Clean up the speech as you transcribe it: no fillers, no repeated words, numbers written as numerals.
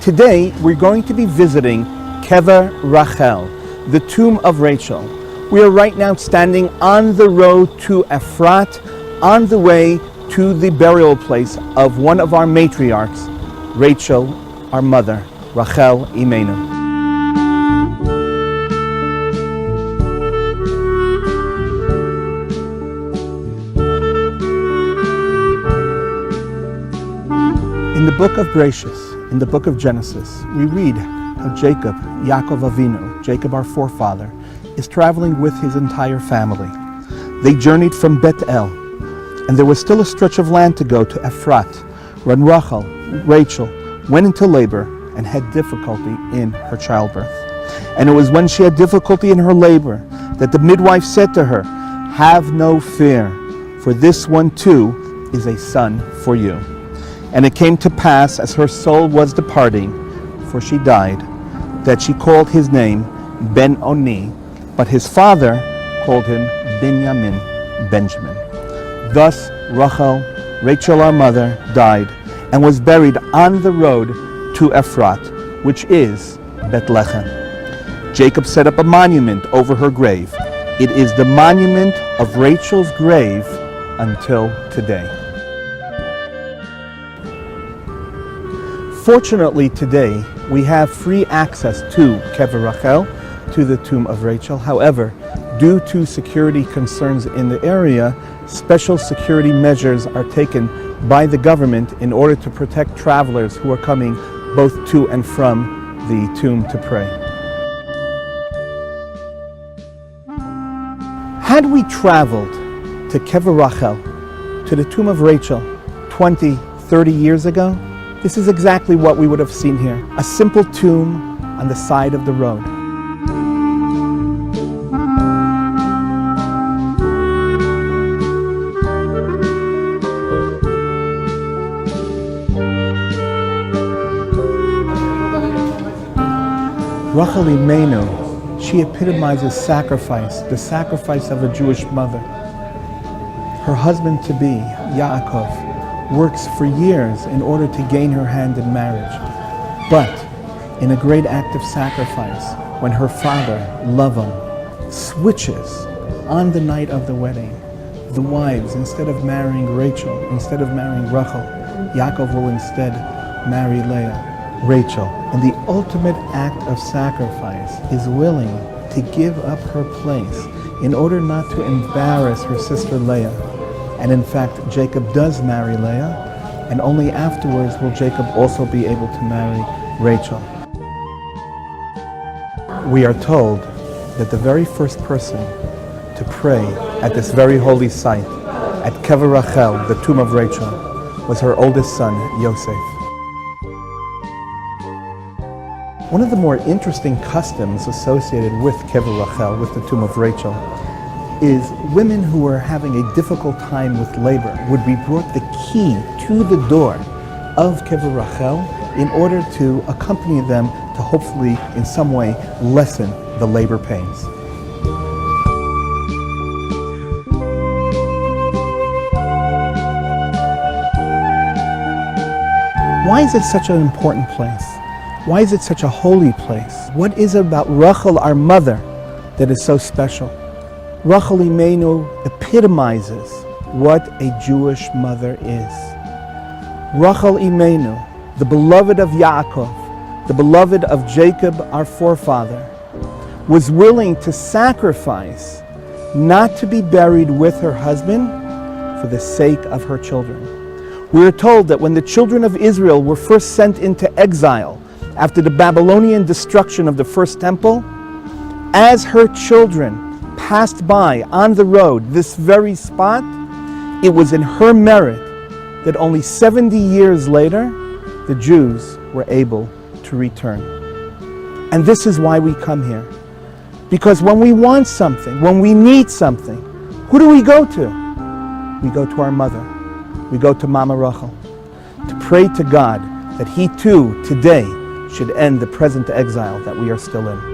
Today we're going to be visiting Kever Rachel, the tomb of Rachel. We are right now standing on the road to Efrat, on the way to the burial place of one of our matriarchs, Rachel, our mother, Rachel Imenu. In the book of Bereshit, in the book of Genesis, we read how Jacob, Yaakov Avinu, Jacob our forefather, is traveling with his entire family. They journeyed from Beit El, and there was still a stretch of land to go to Efrat, when Rachel, went into labor and had difficulty in her childbirth. And it was when she had difficulty in her labor that the midwife said to her, "Have no fear, for this one too is a son for you." And it came to pass, as her soul was departing, for she died, that she called his name Ben-Oni, but his father called him Binyamin, Benjamin. Thus Rachel our mother, died and was buried on the road to Efrat, which is Bethlehem. Jacob set up a monument over her grave. It is the monument of Rachel's grave until today. Fortunately today, we have free access to Kever Rachel, to the tomb of Rachel. However, due to security concerns in the area, special security measures are taken by the government in order to protect travelers who are coming both to and from the tomb to pray. Had we traveled to Kever Rachel, to the tomb of Rachel, 20, 30 years ago, this is exactly what we would have seen here. A simple tomb on the side of the road. Rachel Imenu, she epitomizes sacrifice, the sacrifice of a Jewish mother. Her husband-to-be, Yaakov, works for years in order to gain her hand in marriage. But in a great act of sacrifice, when her father, Lavan, switches on the night of the wedding, the wives, instead of marrying Rachel, instead of marrying Rachel, Yaakov will instead marry Rachel. And the ultimate act of sacrifice is willing to give up her place in order not to embarrass her sister Leah. And in fact, Jacob does marry Leah, and only afterwards will Jacob also be able to marry Rachel. We are told that the very first person to pray at this very holy site, at Kever Rachel, the tomb of Rachel, was her oldest son, Yosef. One of the more interesting customs associated with Kever Rachel, with the tomb of Rachel, is women who are having a difficult time with labor would be brought the key to the door of Kever Rachel in order to accompany them to hopefully in some way lessen the labor pains. Why is it such an important place? Why is it such a holy place? What is it about Rachel, our mother, that is so special? Rachel Imenu epitomizes what a Jewish mother is. Rachel Imenu, the beloved of Yaakov, the beloved of Jacob, our forefather, was willing to sacrifice not to be buried with her husband for the sake of her children. We are told that when the children of Israel were first sent into exile after the Babylonian destruction of the first temple, as her children passed by on the road this very spot, it was in her merit that only 70 years later the Jews were able to return. And this is why we come here. Because when we want something, when we need something, who do we go to? We go to our mother. We go to Mama Rachel to pray to God that He too today should end the present exile that we are still in.